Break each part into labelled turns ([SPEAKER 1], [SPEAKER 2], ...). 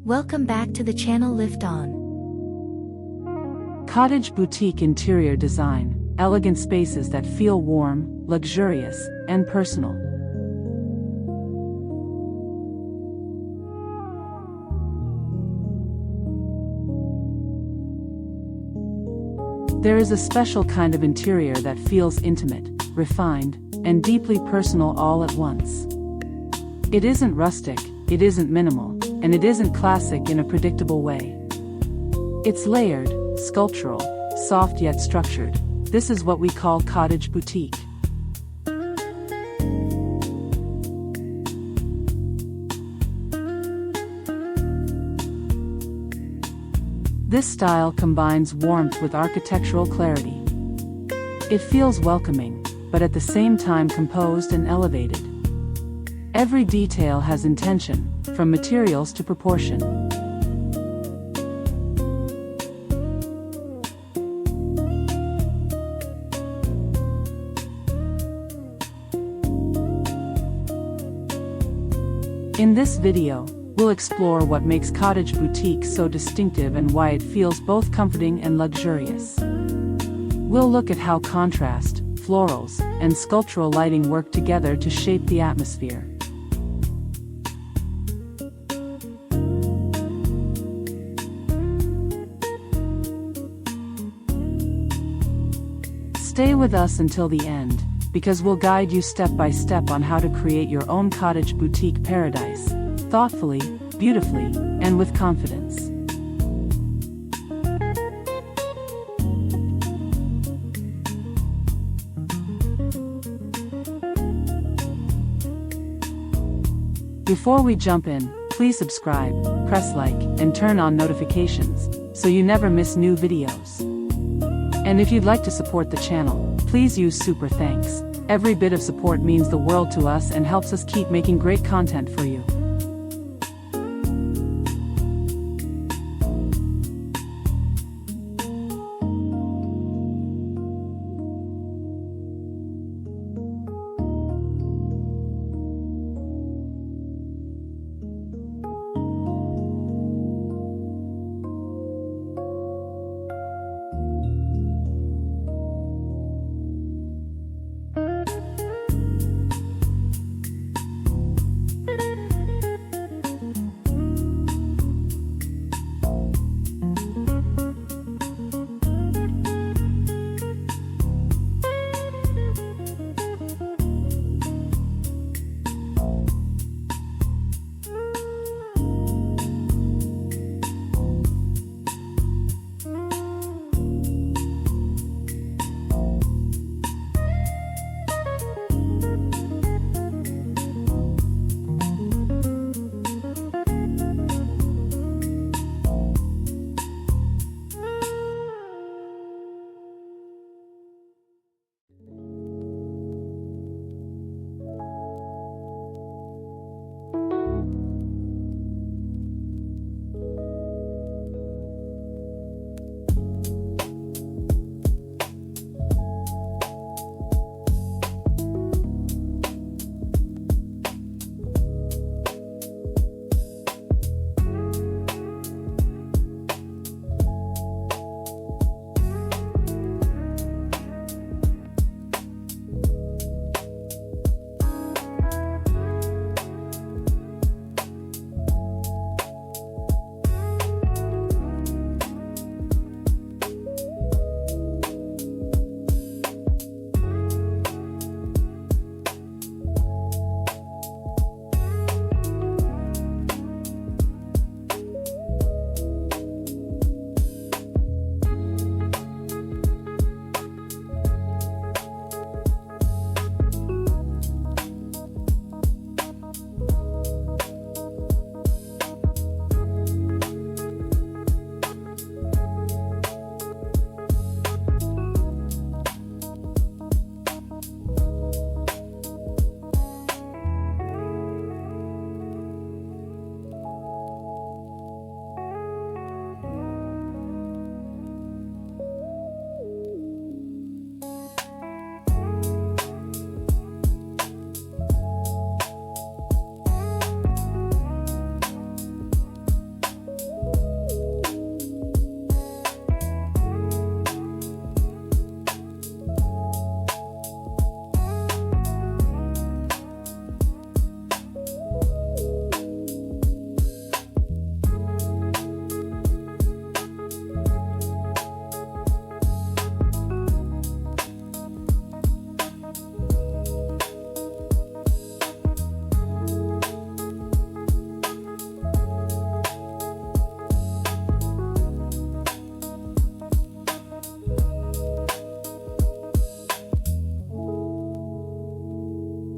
[SPEAKER 1] Welcome back to the channel Lift On.
[SPEAKER 2] Cottage boutique interior design, elegant spaces that feel warm, luxurious, and personal. There is a special kind of interior that feels intimate, refined, and deeply personal all at once. It isn't rustic, it isn't minimal, and it isn't classic in a predictable way. It's layered, sculptural, soft yet structured. This is what we call cottage boutique. This style combines warmth with architectural clarity. It feels welcoming, but at the same time composed and elevated. Every detail has intention, from materials to proportion. In this video, we'll explore what makes Cottage Boutique so distinctive and why it feels both comforting and luxurious. We'll look at how contrast, florals, and sculptural lighting work together to shape the atmosphere. Stay with us until the end, because we'll guide you step by step on how to create your own cottage boutique paradise, thoughtfully, beautifully, and with confidence. Before we jump in, please subscribe, press like, and turn on notifications, so you never miss new videos. And if you'd like to support the channel, please use super thanks. Every bit of support means the world to us and helps us keep making great content for you.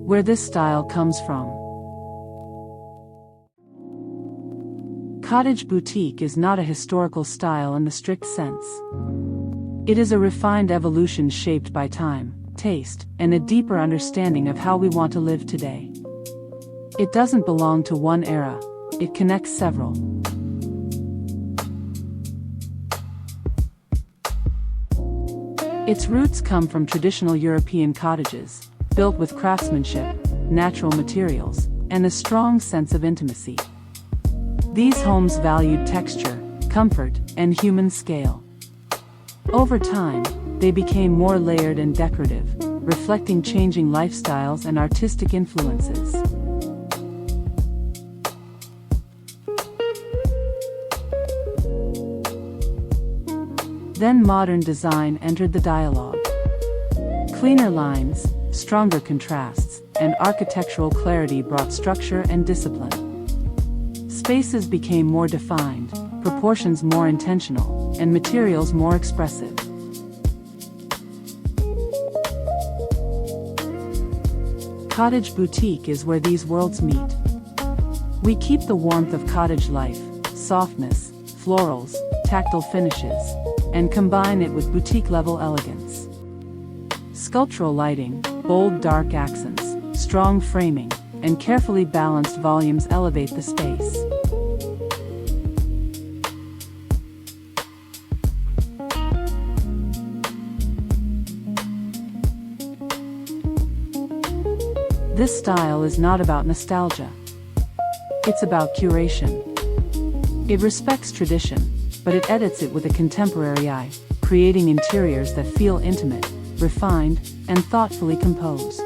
[SPEAKER 2] Where this style comes from. Cottage boutique is not a historical style in the strict sense. It is a refined evolution shaped by time, taste, and a deeper understanding of how we want to live today. It doesn't belong to one era, it connects several. Its roots come from traditional European cottages, built with craftsmanship, natural materials, and a strong sense of intimacy. These homes valued texture, comfort, and human scale. Over time, they became more layered and decorative, reflecting changing lifestyles and artistic influences. Then modern design entered the dialogue. Cleaner lines, stronger contrasts, and architectural clarity brought structure and discipline. Spaces became more defined, proportions more intentional, and materials more expressive. Cottage boutique is where these worlds meet. We keep the warmth of cottage life, softness, florals, tactile finishes, and combine it with boutique-level elegance. Sculptural lighting, bold dark accents, strong framing, and carefully balanced volumes elevate the space. This style is not about nostalgia. It's about curation. It respects tradition, but it edits it with a contemporary eye, creating interiors that feel intimate, refined, and thoughtfully composed.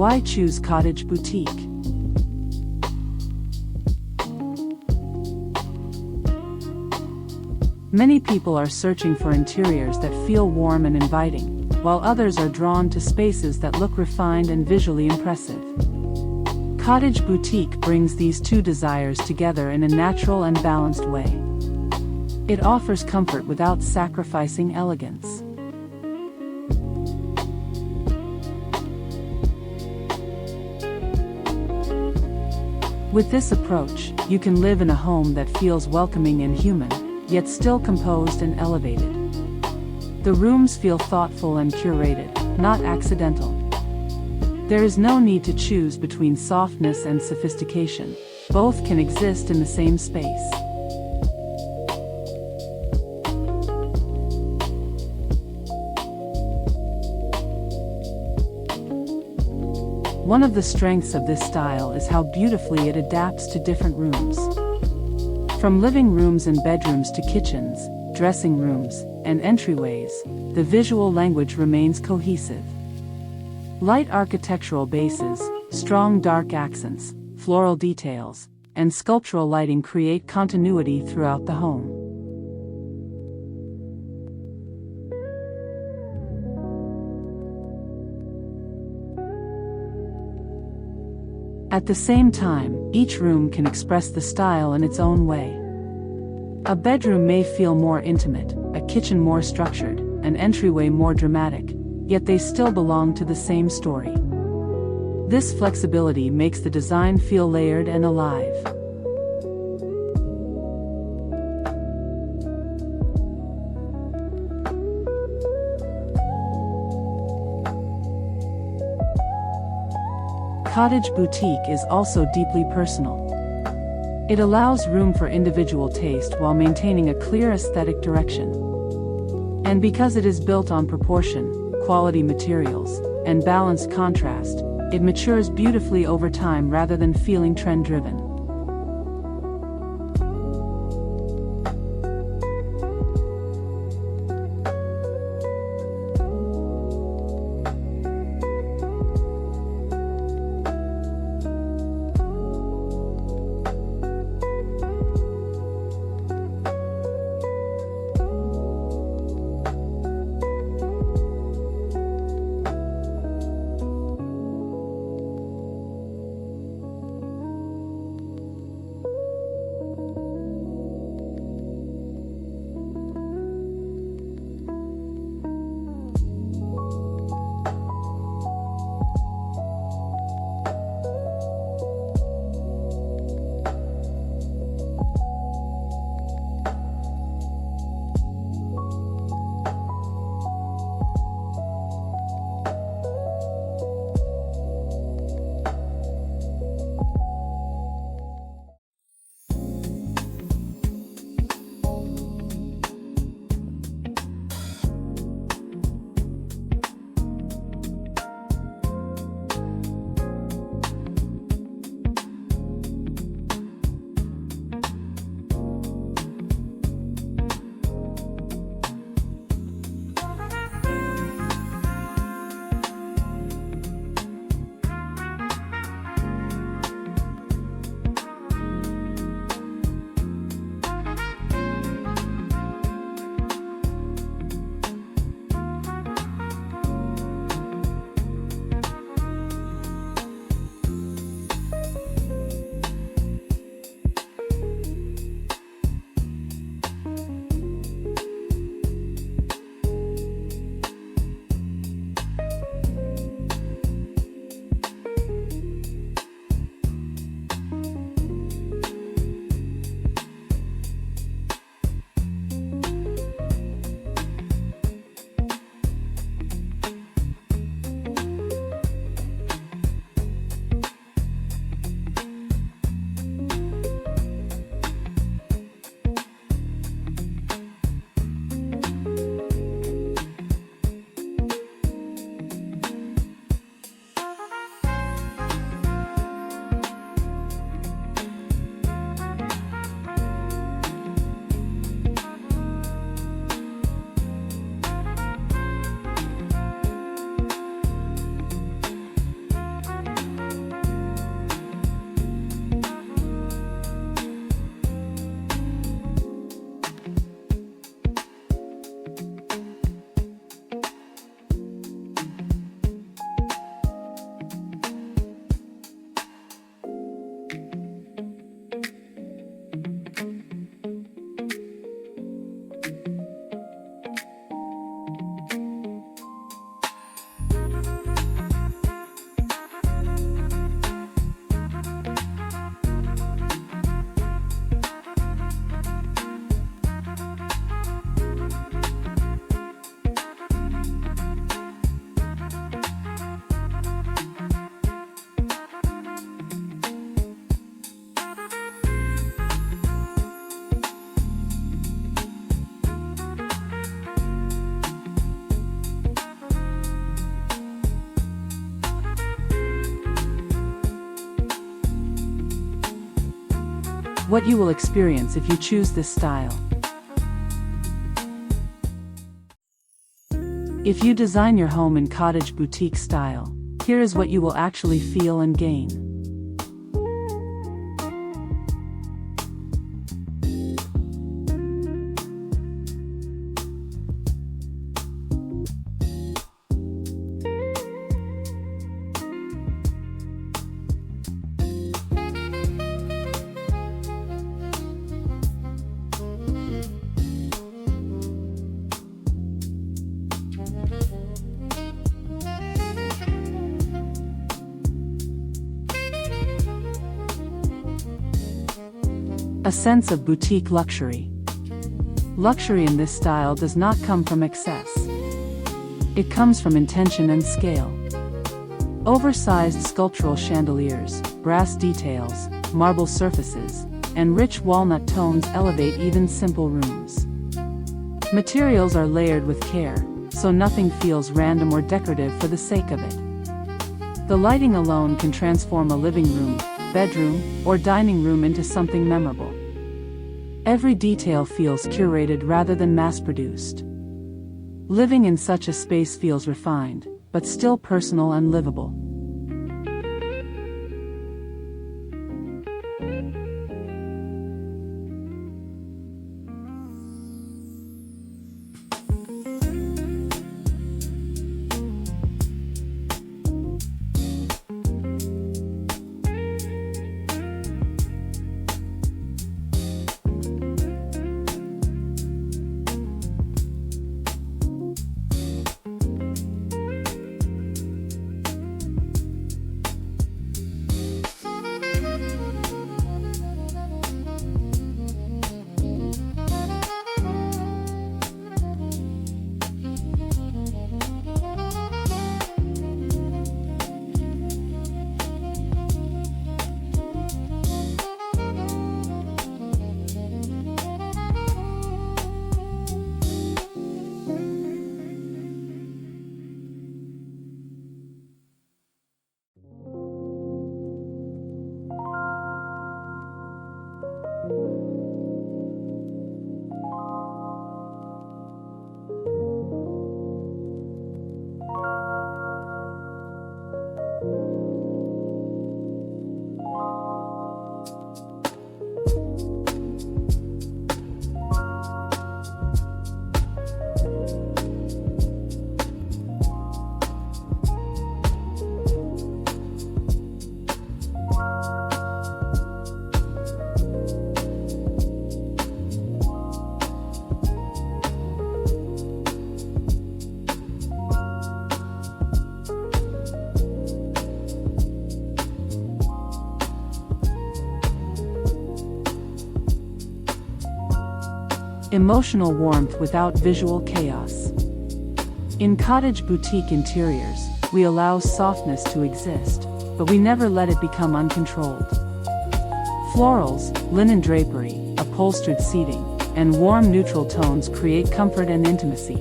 [SPEAKER 2] Why choose Cottage Boutique? Many people are searching for interiors that feel warm and inviting, while others are drawn to spaces that look refined and visually impressive. Cottage Boutique brings these two desires together in a natural and balanced way. It offers comfort without sacrificing elegance. With this approach, you can live in a home that feels welcoming and human, yet still composed and elevated. The rooms feel thoughtful and curated, not accidental. There is no need to choose between softness and sophistication. Both can exist in the same space. One of the strengths of this style is how beautifully it adapts to different rooms. From living rooms and bedrooms to kitchens, dressing rooms, and entryways, the visual language remains cohesive. Light architectural bases, strong dark accents, floral details, and sculptural lighting create continuity throughout the home. At the same time, each room can express the style in its own way. A bedroom may feel more intimate, a kitchen more structured, an entryway more dramatic, yet they still belong to the same story. This flexibility makes the design feel layered and alive. Cottage Boutique is also deeply personal. It allows room for individual taste while maintaining a clear aesthetic direction. And because it is built on proportion, quality materials, and balanced contrast, it matures beautifully over time rather than feeling trend-driven. what you will experience if you choose this style. If you design your home in cottage boutique style, here is what you will actually feel and gain. A sense of boutique luxury. Luxury in this style does not come from excess. It comes from intention and scale. Oversized sculptural chandeliers, brass details, marble surfaces, and rich walnut tones elevate even simple rooms. Materials are layered with care, so nothing feels random or decorative for the sake of it. The lighting alone can transform a living room, bedroom, or dining room into something memorable. Every detail feels curated rather than mass-produced. Living in such a space feels refined, but still personal and livable. Emotional warmth without visual chaos. In cottage boutique interiors, we allow softness to exist, but we never let it become uncontrolled. Florals, linen drapery, upholstered seating, and warm neutral tones create comfort and intimacy.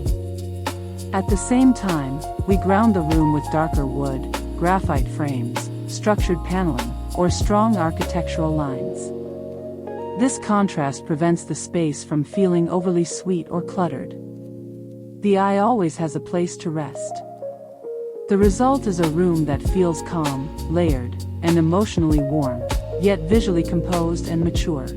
[SPEAKER 2] At the same time, we ground the room with darker wood, graphite frames, structured paneling, or strong architectural lines. This contrast prevents the space from feeling overly sweet or cluttered. The eye always has a place to rest. The result is a room that feels calm, layered, and emotionally warm, yet visually composed and mature.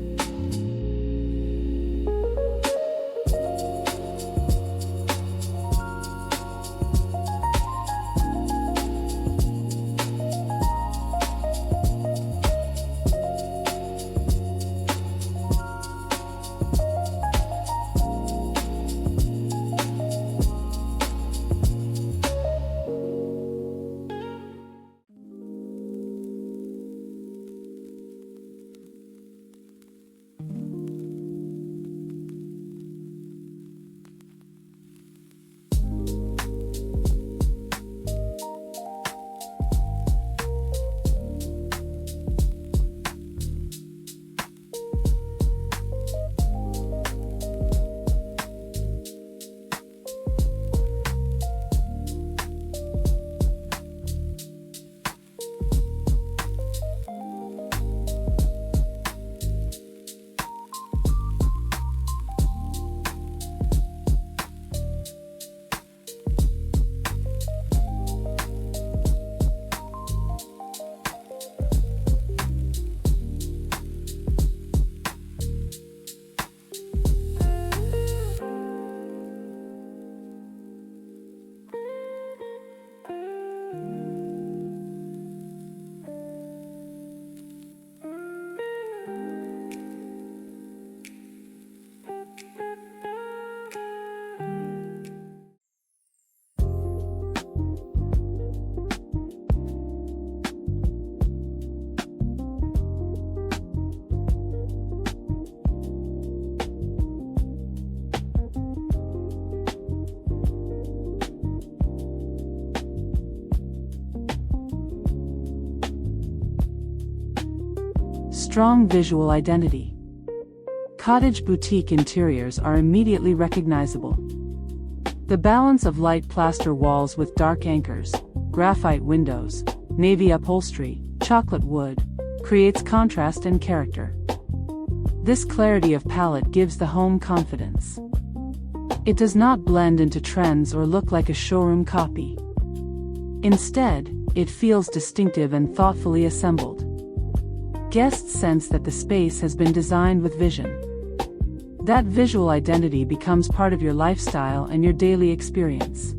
[SPEAKER 2] strong visual identity. Cottage boutique interiors are immediately recognizable. The balance of light plaster walls with dark anchors, graphite windows, navy upholstery, chocolate wood, creates contrast and character. This clarity of palette gives the home confidence. It does not blend into trends or look like a showroom copy. Instead, it feels distinctive and thoughtfully assembled. Guests sense that the space has been designed with vision. That visual identity becomes part of your lifestyle and your daily experience.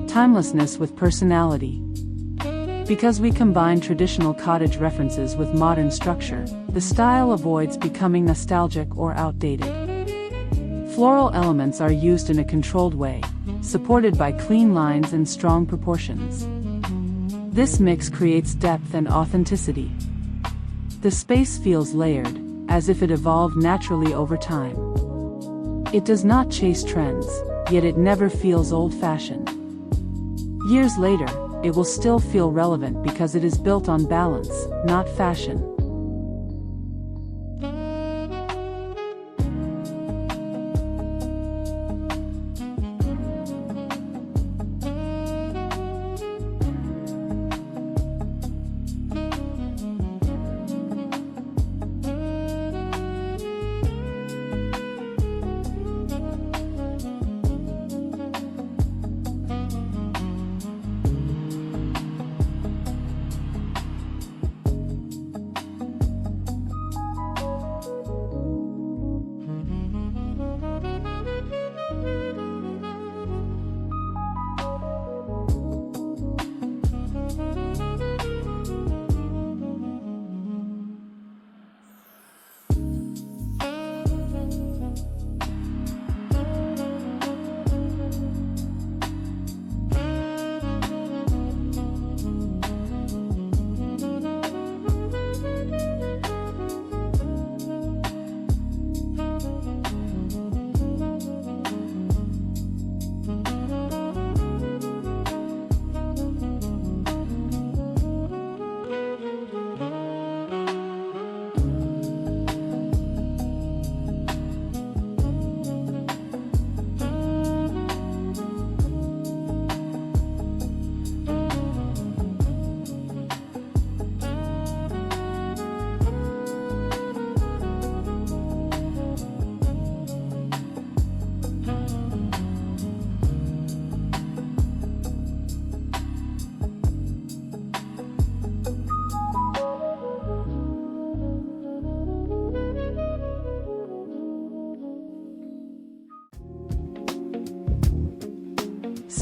[SPEAKER 2] Timelessness with personality. Because we combine traditional cottage references with modern structure, the style avoids becoming nostalgic or outdated. Floral elements are used in a controlled way, supported by clean lines and strong proportions. This mix creates depth and authenticity. The space feels layered, as if it evolved naturally over time. It does not chase trends, yet it never feels old-fashioned. Years later, it will still feel relevant because it is built on balance, not fashion.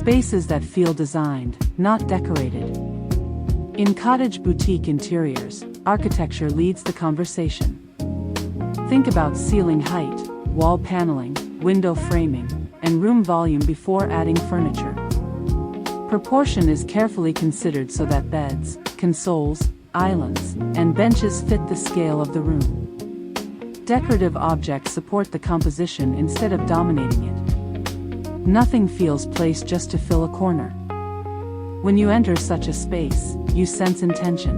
[SPEAKER 2] Spaces that feel designed, not decorated. In cottage boutique interiors, architecture leads the conversation. Think about ceiling height, wall paneling, window framing, and room volume before adding furniture. Proportion is carefully considered so that beds, consoles, islands, and benches fit the scale of the room. Decorative objects support the composition instead of dominating it. Nothing feels placed just to fill a corner. When you enter such a space, you sense intention.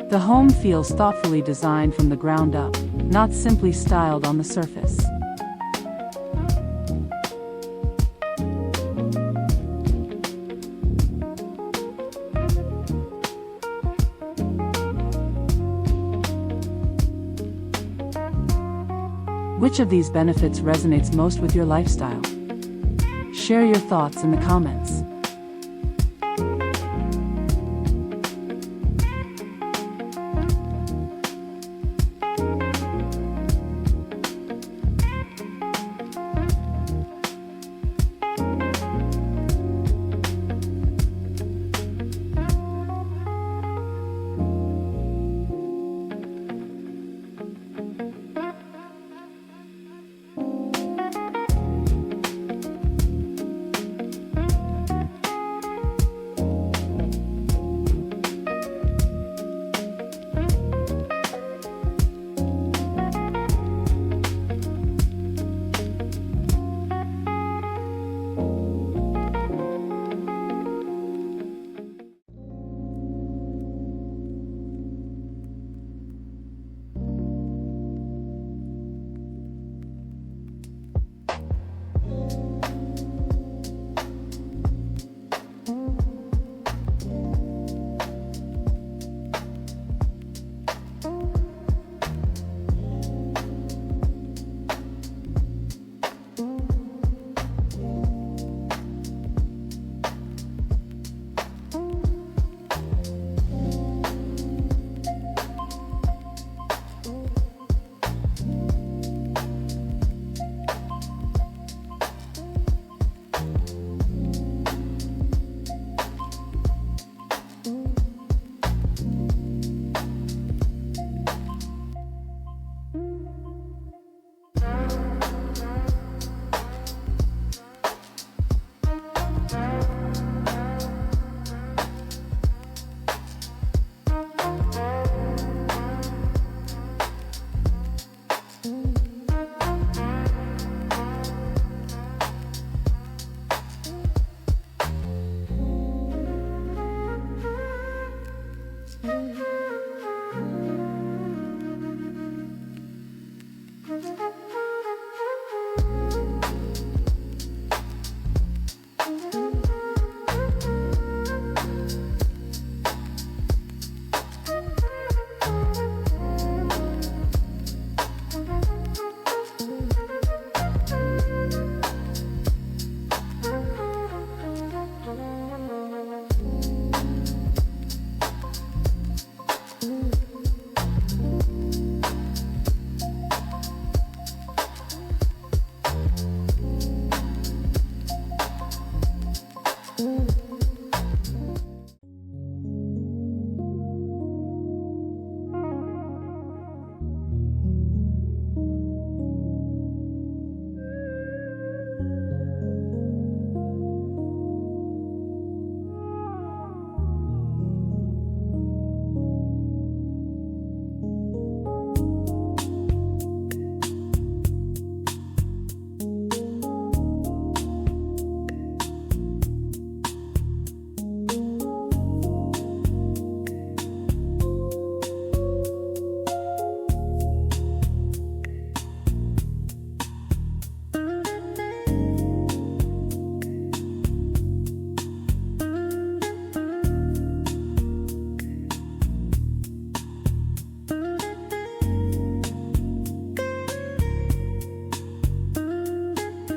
[SPEAKER 2] The home feels thoughtfully designed from the ground up, not simply styled on the surface. Which of these benefits resonates most with your lifestyle? Share your thoughts in the comments.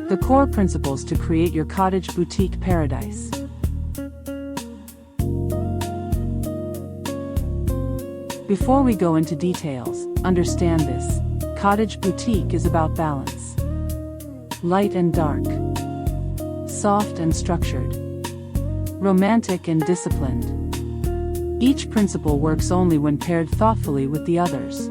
[SPEAKER 2] The core principles to create your cottage boutique paradise. Before we go into details, understand this: cottage boutique is about balance. Light and dark, soft and structured, romantic and disciplined. Each principle works only when paired thoughtfully with the others.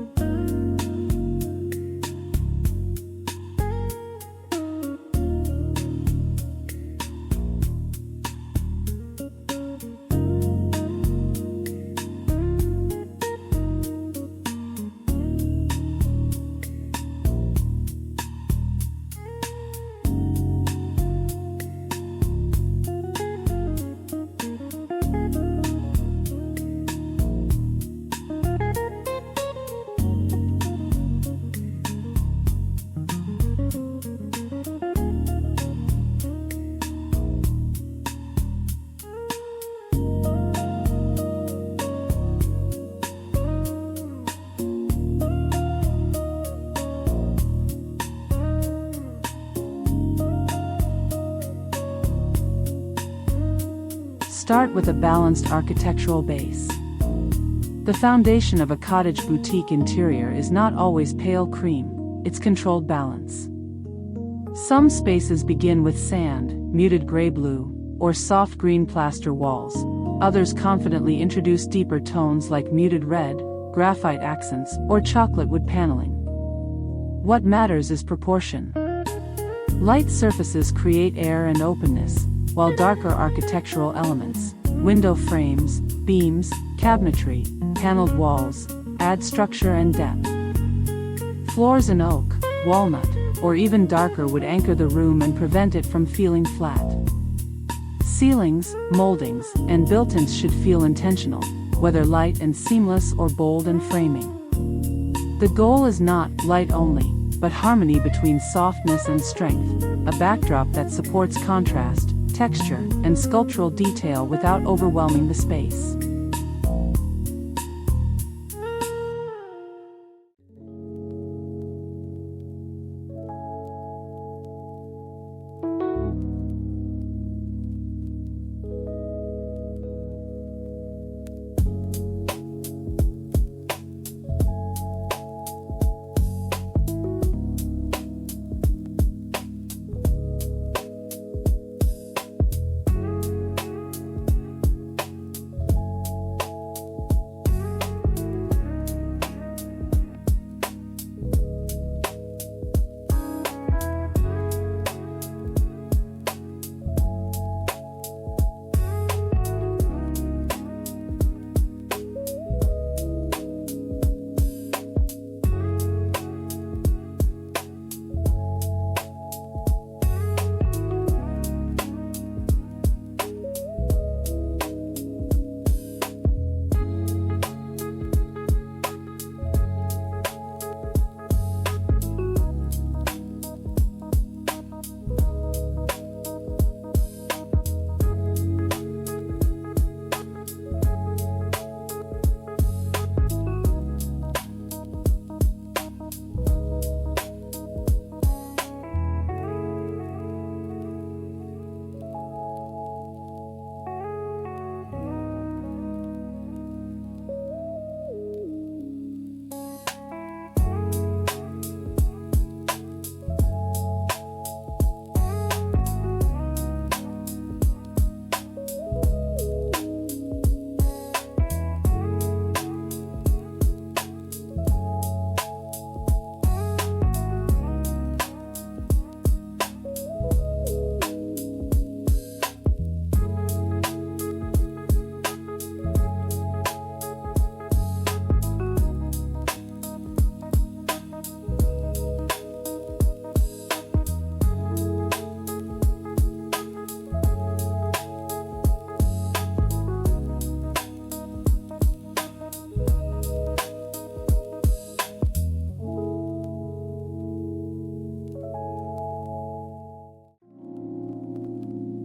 [SPEAKER 2] Start with a balanced architectural base. The foundation of a cottage boutique interior is not always pale cream, it's controlled balance. Some spaces begin with sand, muted gray-blue, or soft green plaster walls. Others confidently introduce deeper tones like muted red, graphite accents, or chocolate wood paneling. What matters is proportion. Light surfaces create air and openness, while darker architectural elements, window frames, beams, cabinetry, paneled walls, add structure and depth. Floors in oak, walnut, or even darker would anchor the room and prevent it from feeling flat. Ceilings, moldings, and built-ins should feel intentional, whether light and seamless or bold and framing. The goal is not light only, but harmony between softness and strength, a backdrop that supports contrast, texture, and sculptural detail without overwhelming the space.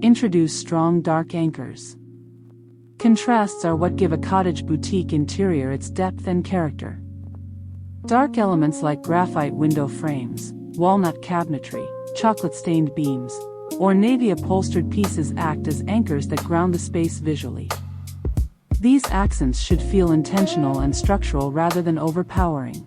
[SPEAKER 2] Introduce strong dark anchors. Contrasts are what give a cottage boutique interior its depth and character. Dark elements like graphite window frames, walnut cabinetry, chocolate-stained beams, or navy-upholstered pieces act as anchors that ground the space visually. These accents should feel intentional and structural rather than overpowering.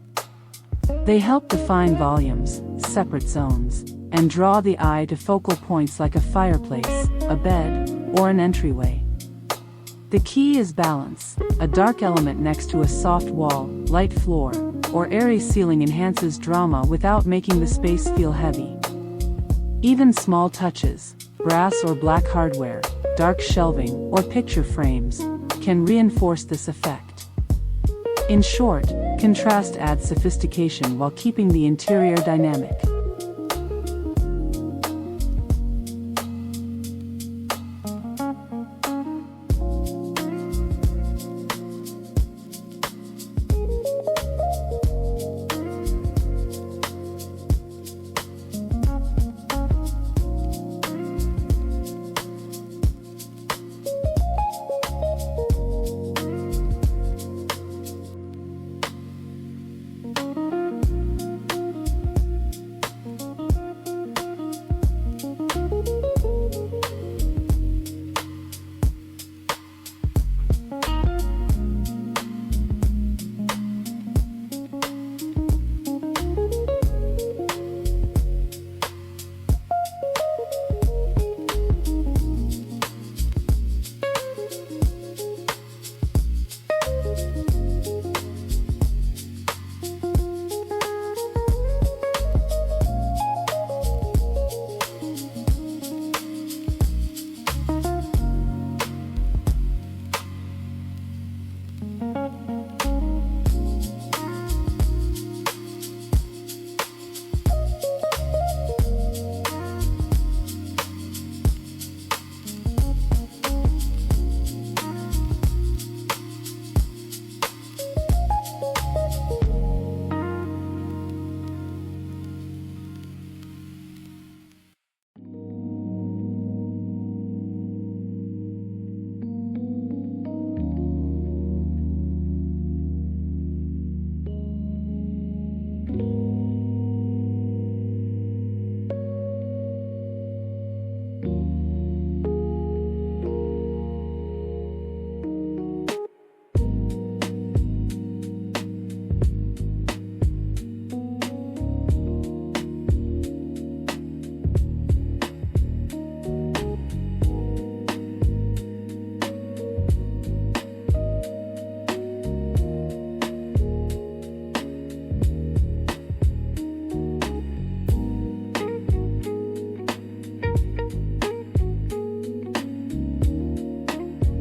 [SPEAKER 2] They help define volumes, separate zones, and draw the eye to focal points like a fireplace, a bed, or an entryway. The key is balance. A dark element next to a soft wall, light floor, or airy ceiling enhances drama without making the space feel heavy. Even small touches, brass or black hardware, dark shelving, or picture frames, can reinforce this effect. In short, contrast adds sophistication while keeping the interior dynamic.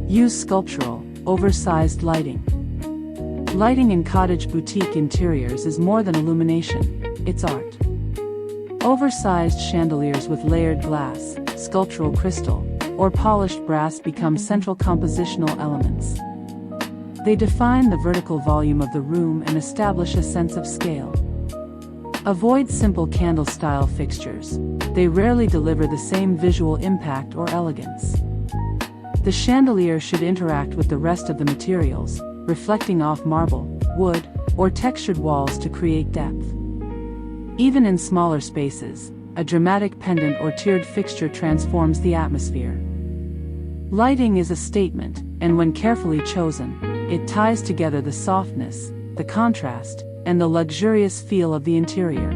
[SPEAKER 2] Use sculptural, oversized lighting. Lighting in cottage boutique interiors is more than illumination, it's art. Oversized chandeliers with layered glass, sculptural crystal, or polished brass become central compositional elements. They define the vertical volume of the room and establish a sense of scale. Avoid simple candle-style fixtures. They rarely deliver the same visual impact or elegance. The chandelier should interact with the rest of the materials, reflecting off marble, wood, or textured walls to create depth. Even in smaller spaces, a dramatic pendant or tiered fixture transforms the atmosphere. Lighting is a statement, and when carefully chosen, it ties together the softness, the contrast, and the luxurious feel of the interior.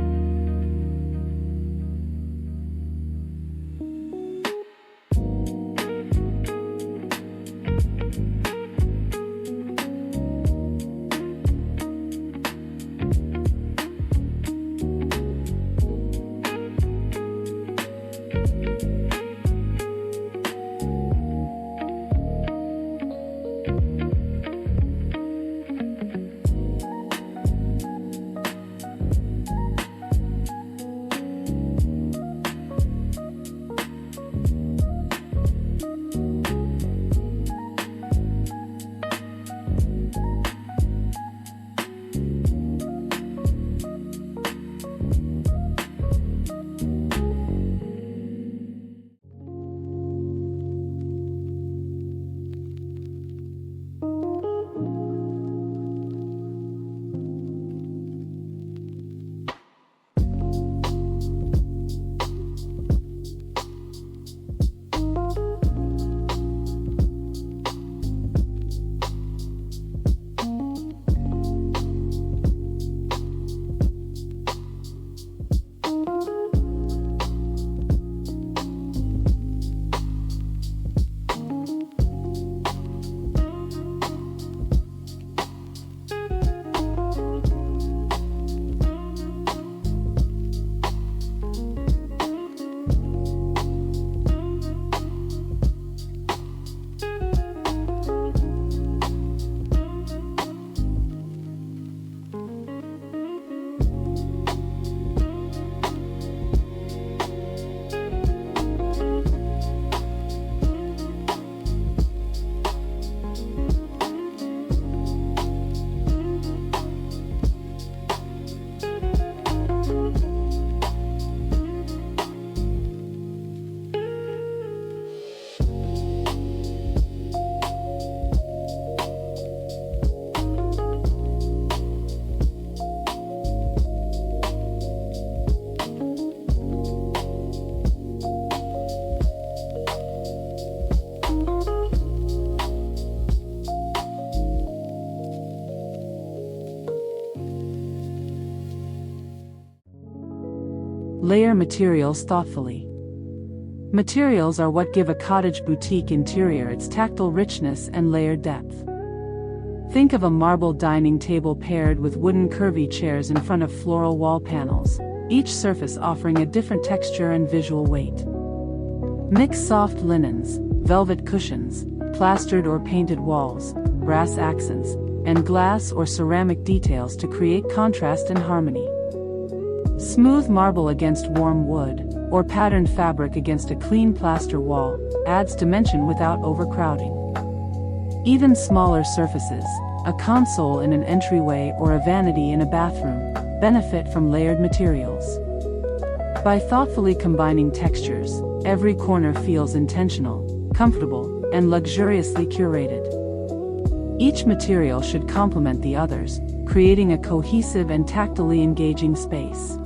[SPEAKER 2] Layer materials thoughtfully. Materials are what give a cottage boutique interior its tactile richness and layered depth. Think of a marble dining table paired with wooden curvy chairs in front of floral wall panels, each surface offering a different texture and visual weight. Mix soft linens, velvet cushions, plastered or painted walls, brass accents, and glass or ceramic details to create contrast and harmony. Smooth marble against warm wood, or patterned fabric against a clean plaster wall, adds dimension without overcrowding. Even smaller surfaces, a console in an entryway or a vanity in a bathroom, benefit from layered materials. By thoughtfully combining textures, every corner feels intentional, comfortable, and luxuriously curated. Each material should complement the others, creating a cohesive and tactily engaging space.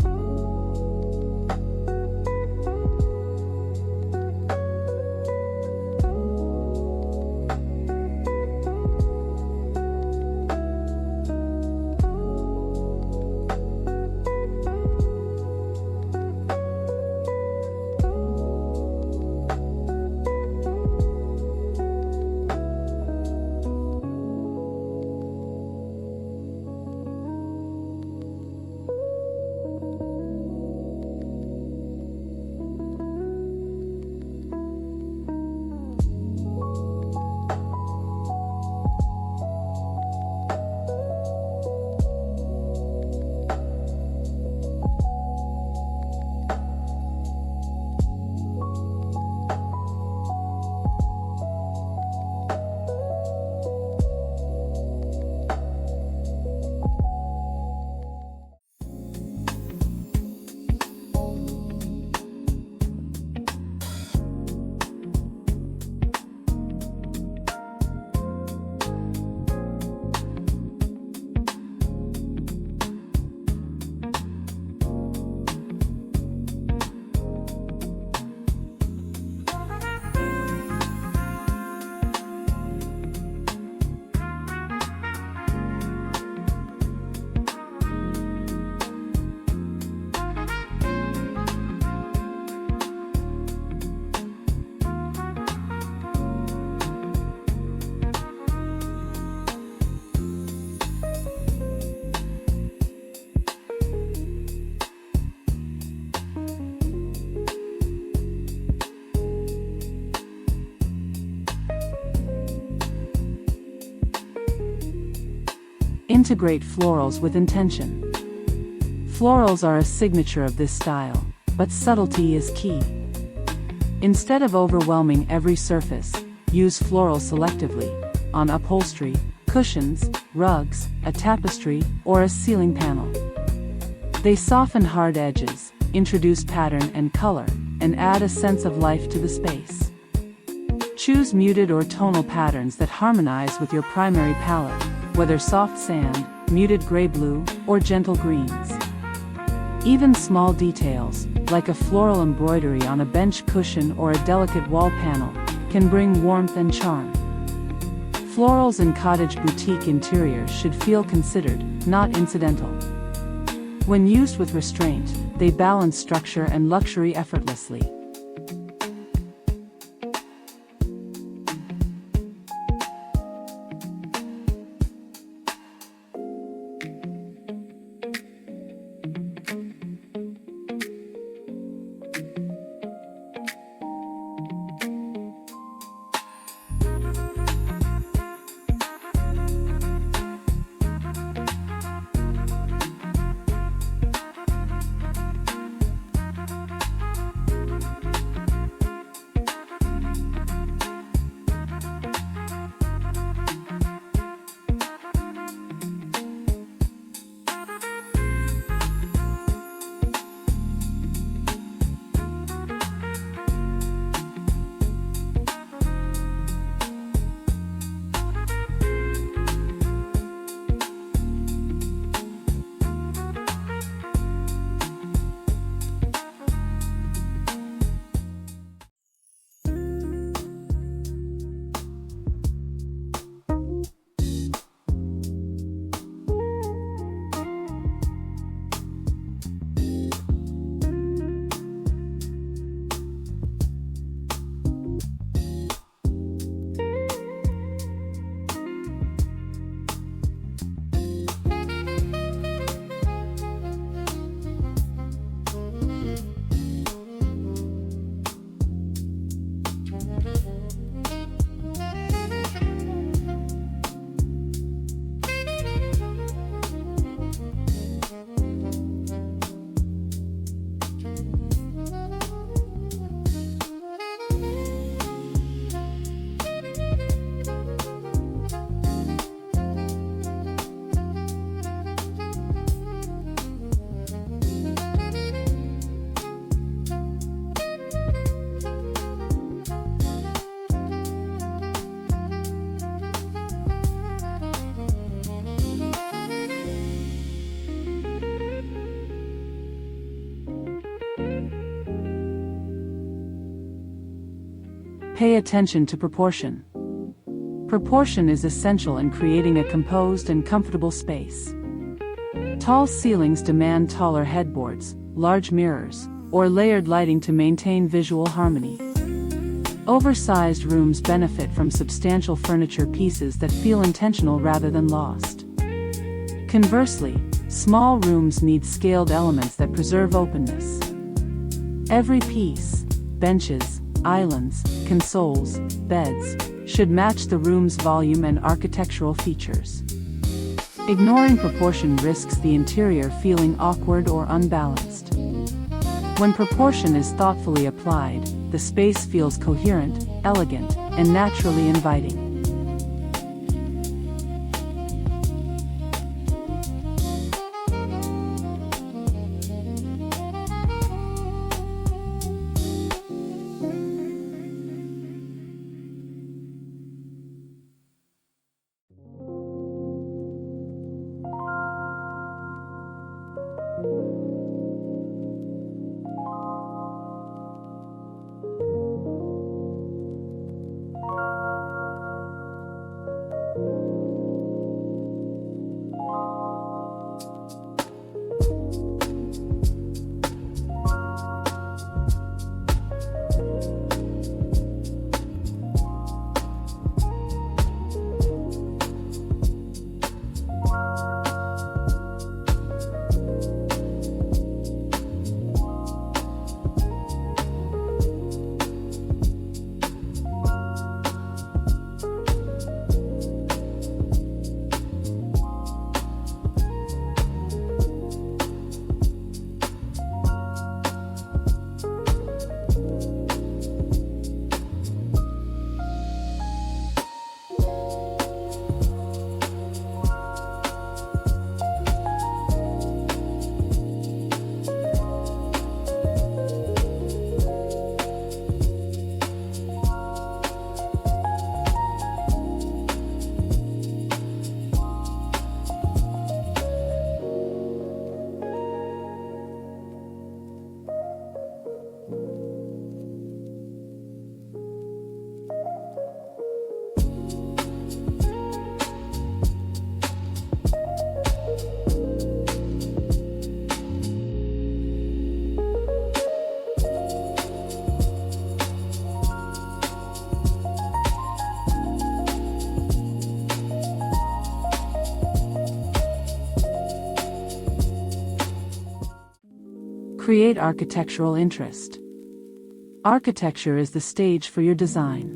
[SPEAKER 2] Integrate florals with intention. Florals are a signature of this style, but subtlety is key. Instead of overwhelming every surface, use florals selectively, on upholstery, cushions, rugs, a tapestry, or a ceiling panel. They soften hard edges, introduce pattern and color, and add a sense of life to the space. Choose muted or tonal patterns that harmonize with your primary palette, whether soft sand, muted gray-blue, or gentle greens. Even small details, like a floral embroidery on a bench cushion or a delicate wall panel, can bring warmth and charm. Florals in cottage boutique interiors should feel considered, not incidental. When used with restraint, they balance structure and luxury effortlessly. Pay attention to proportion. Proportion is essential in creating a composed and comfortable space. Tall ceilings demand taller headboards, large mirrors, or layered lighting to maintain visual harmony. Oversized rooms benefit from substantial furniture pieces that feel intentional rather than lost. Conversely, small rooms need scaled elements that preserve openness. Every piece, benches, islands, consoles, beds, should match the room's volume and architectural features. Ignoring proportion risks the interior feeling awkward or unbalanced. When proportion is thoughtfully applied, the space feels coherent, elegant, and naturally inviting. Create architectural interest. Architecture is the stage for your design.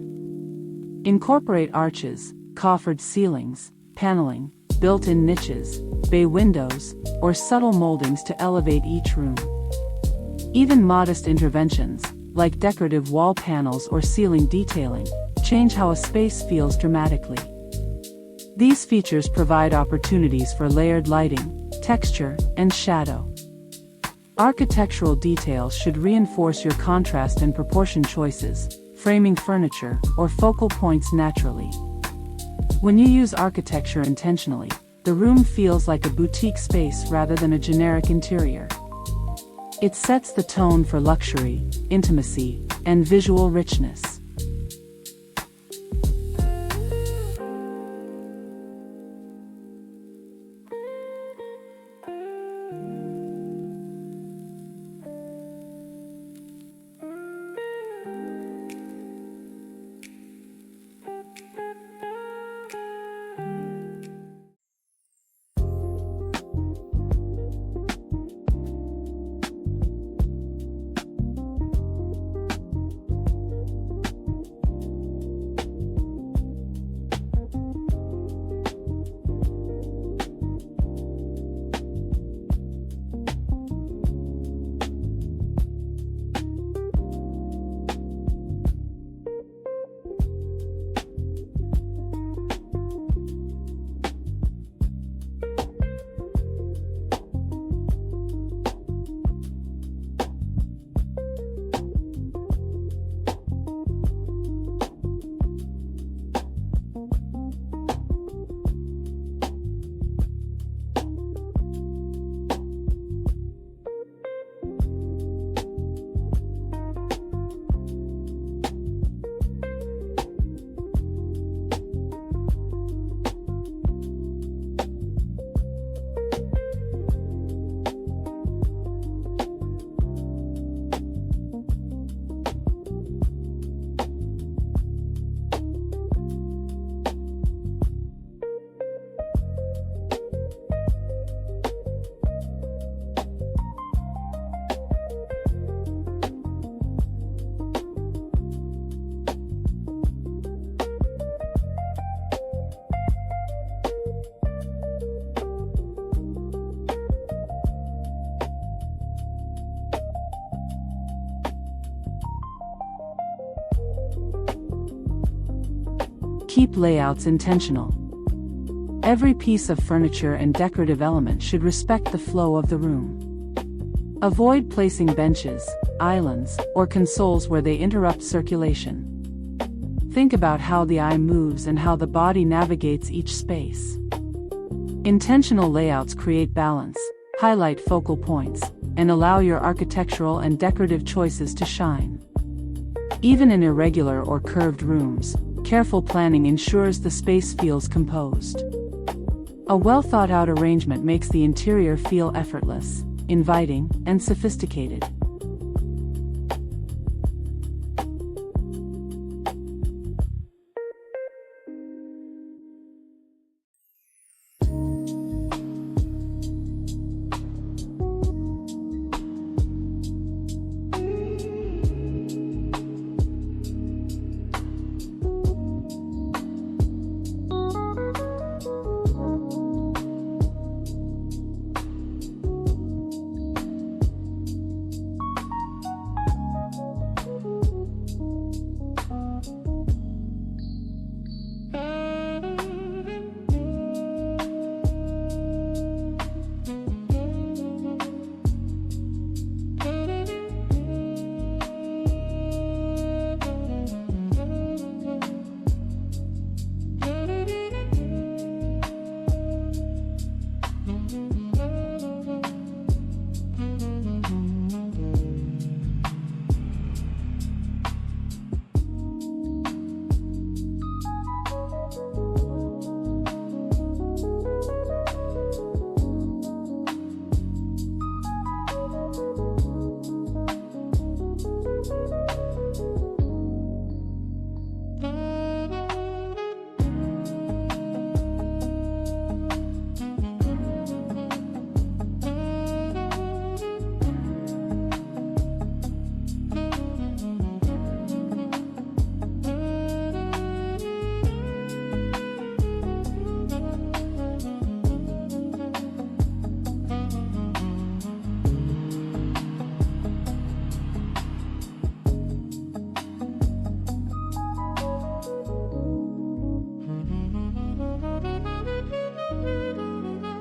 [SPEAKER 2] Incorporate arches, coffered ceilings, paneling, built-in niches, bay windows, or subtle moldings to elevate each room. Even modest interventions, like decorative wall panels or ceiling detailing, change how a space feels dramatically. These features provide opportunities for layered lighting, texture, and shadow. Architectural details should reinforce your contrast and proportion choices, framing furniture or focal points naturally. When you use architecture intentionally, the room feels like a boutique space rather than a generic interior. It sets the tone for luxury, intimacy, and visual richness. Keep layouts intentional. Every piece of furniture and decorative element should respect the flow of the room. Avoid placing benches, islands, or consoles where they interrupt circulation. Think about how the eye moves and how the body navigates each space. Intentional layouts create balance, highlight focal points, and allow your architectural and decorative choices to shine. Even in irregular or curved rooms, careful planning ensures the space feels composed. A well-thought-out arrangement makes the interior feel effortless, inviting, and sophisticated.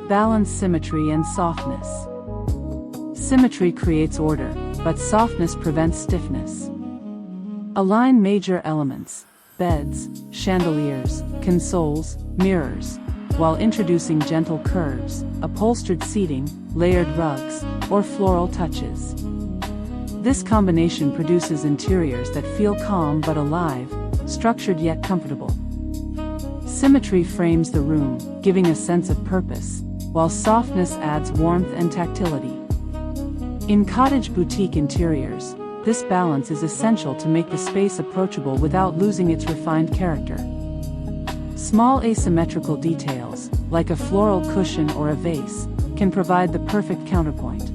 [SPEAKER 2] Balance symmetry and softness. Symmetry creates order, but softness prevents stiffness. Align major elements, beds, chandeliers, consoles, mirrors, while introducing gentle curves, upholstered seating, layered rugs, or floral touches. This combination produces interiors that feel calm but alive, structured yet comfortable. Symmetry frames the room, giving a sense of purpose, while softness adds warmth and tactility. In cottage boutique interiors, this balance is essential to make the space approachable without losing its refined character. Small asymmetrical details, like a floral cushion or a vase, can provide the perfect counterpoint.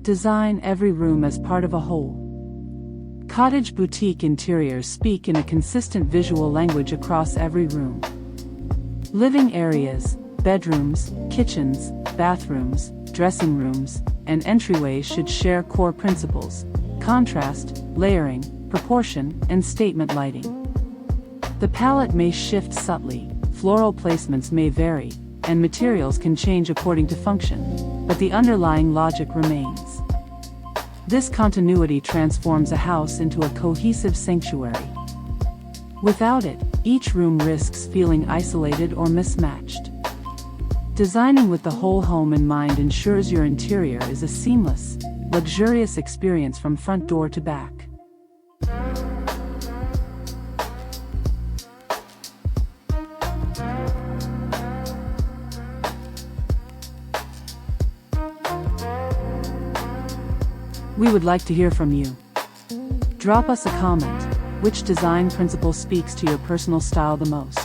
[SPEAKER 2] Design every room as part of a whole. Cottage boutique interiors speak in a consistent visual language across every room. Living areas, bedrooms, kitchens, bathrooms, dressing rooms, and entryways should share core principles: contrast, layering, proportion, and statement lighting. The palette may shift subtly, floral placements may vary, and materials can change according to function, but the underlying logic remains. This continuity transforms a house into a cohesive sanctuary. Without it, each room risks feeling isolated or mismatched. Designing with the whole home in mind ensures your interior is a seamless, luxurious experience from front door to back. We would like to hear from you. Drop us a comment. Which design principle speaks to your personal style the most?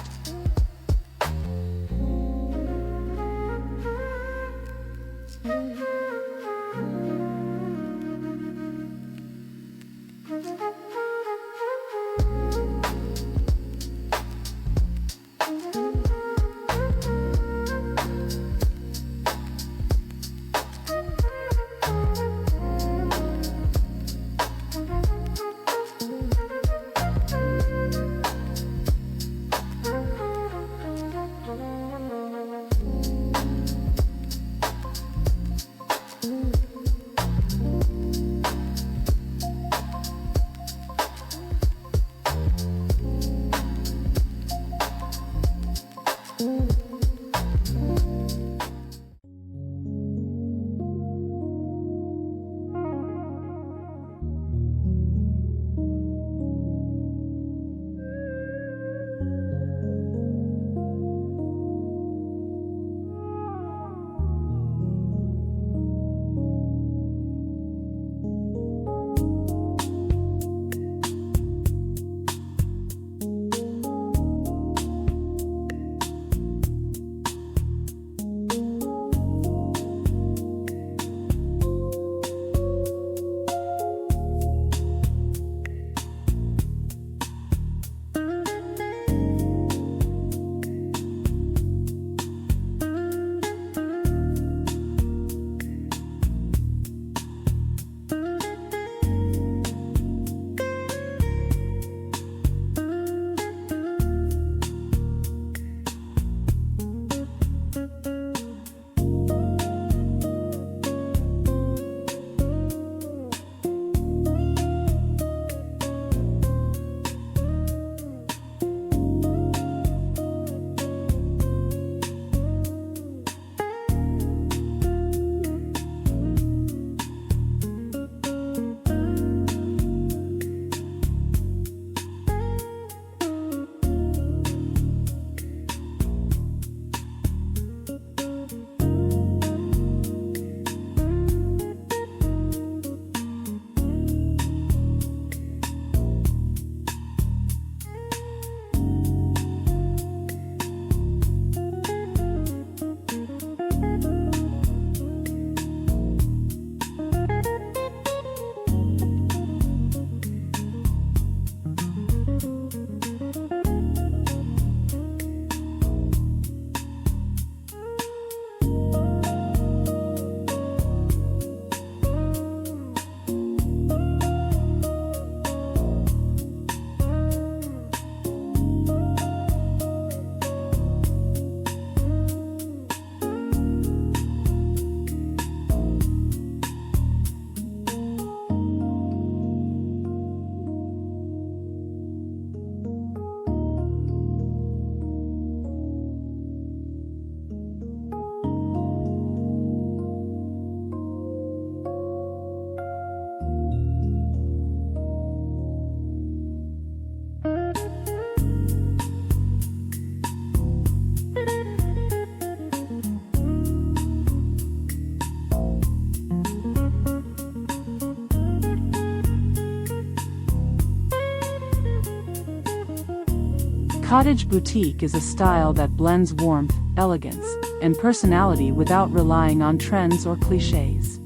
[SPEAKER 2] Cottage boutique is a style that blends warmth, elegance, and personality without relying on trends or cliches.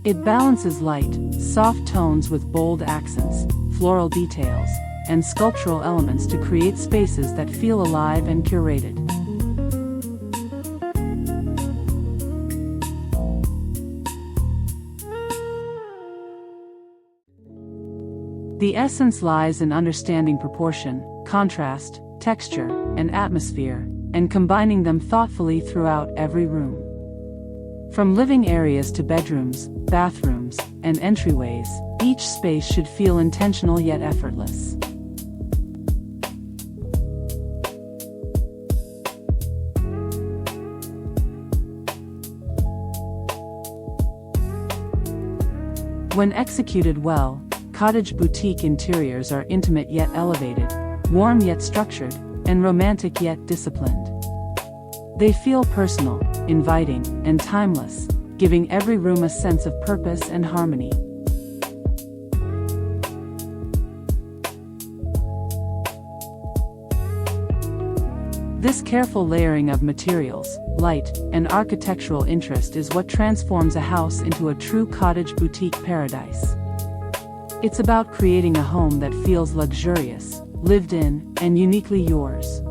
[SPEAKER 2] It balances light, soft tones with bold accents, floral details, and sculptural elements to create spaces that feel alive and curated. The essence lies in understanding proportion, contrast, texture, and atmosphere, and combining them thoughtfully throughout every room. From living areas to bedrooms, bathrooms, and entryways, each space should feel intentional yet effortless. When executed well, cottage boutique interiors are intimate yet elevated, warm yet structured, and romantic yet disciplined. They feel personal, inviting, and timeless, giving every room a sense of purpose and harmony. This careful layering of materials, light, and architectural interest is what transforms a house into a true cottage boutique paradise. It's about creating a home that feels luxurious, lived in, and uniquely yours.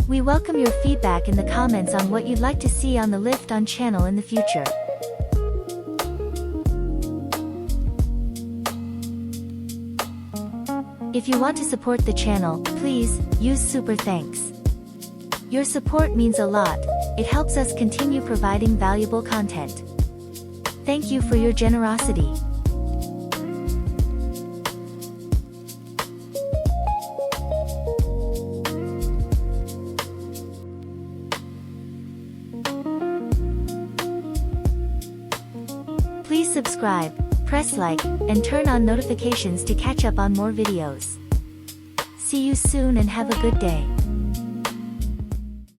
[SPEAKER 1] We welcome your feedback in the comments on what you'd like to see on the Lift On channel in the future. If you want to support the channel, please use Super Thanks. Your support means a lot. It helps us continue providing valuable content. Thank you for your generosity. Please subscribe, press like, and turn on notifications to catch up on more videos. See you soon and have a good day.